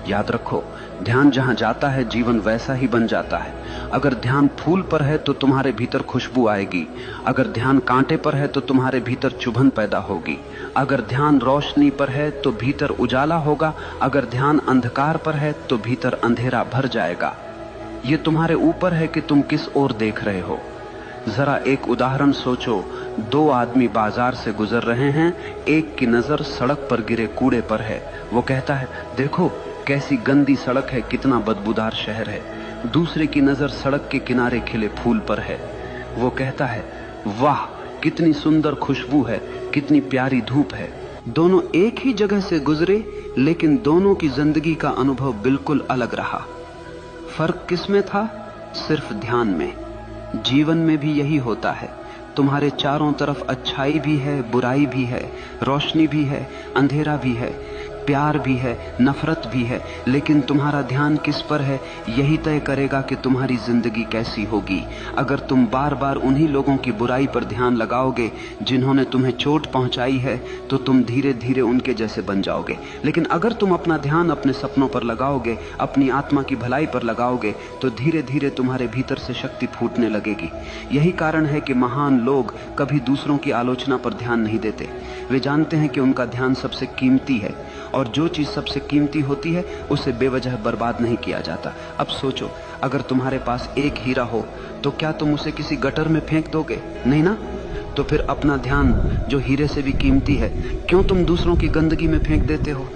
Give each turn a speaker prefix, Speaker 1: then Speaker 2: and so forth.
Speaker 1: याद रखो, ध्यान जहां जाता है जीवन वैसा ही बन जाता है। अगर ध्यान फूल पर है तो तुम्हारे भीतर खुशबू आएगी। अगर ध्यान कांटे पर है तो तुम्हारे भीतर चुभन पैदा होगी। अगर ध्यान रोशनी पर है तो भीतर उजाला होगा। अगर ध्यान अंधकार पर है तो भीतर अंधेरा भर जाएगा। ये तुम्हारे ऊपर है कि तुम किस ओर देख रहे हो। जरा एक उदाहरण सोचो। दो आदमी बाजार से गुजर रहे हैं। एक की नजर सड़क पर गिरे कूड़े पर है। वो कहता है, देखो कैसी गंदी सड़क है, कितना बदबूदार शहर है। दूसरे की नजर सड़क के किनारे खिले फूल पर है। वो कहता है, वाह कितनी सुंदर खुशबू है, कितनी प्यारी धूप है। दोनों एक ही जगह से गुजरे, लेकिन दोनों की जिंदगी का अनुभव बिल्कुल अलग रहा। फर्क किसमें था? सिर्फ ध्यान में। जीवन में भी यही होता है। तुम्हारे चारों तरफ अच्छाई भी है, बुराई भी है, रोशनी भी है, अंधेरा भी है, प्यार भी है, नफरत भी है, लेकिन तुम्हारा ध्यान किस पर है यही तय करेगा कि तुम्हारी जिंदगी कैसी होगी। अगर तुम बार बार उन्हीं लोगों की बुराई पर ध्यान लगाओगे जिन्होंने तुम्हें चोट पहुंचाई है, तो तुम धीरे धीरे उनके जैसे बन जाओगे। लेकिन अगर तुम अपना ध्यान अपने सपनों पर लगाओगे, अपनी आत्मा की भलाई पर लगाओगे, तो धीरे धीरे तुम्हारे भीतर से शक्ति फूटने लगेगी। यही कारण है कि महान लोग कभी दूसरों की आलोचना पर ध्यान नहीं देते। वे जानते हैं कि उनका ध्यान सबसे कीमती है, और जो चीज सबसे कीमती होती है उसे बेवजह बर्बाद नहीं किया जाता। अब सोचो, अगर तुम्हारे पास एक हीरा हो तो क्या तुम उसे किसी गटर में फेंक दोगे? नहीं ना। तो फिर अपना ध्यान जो हीरे से भी कीमती है, क्यों तुम दूसरों की गंदगी में फेंक देते हो?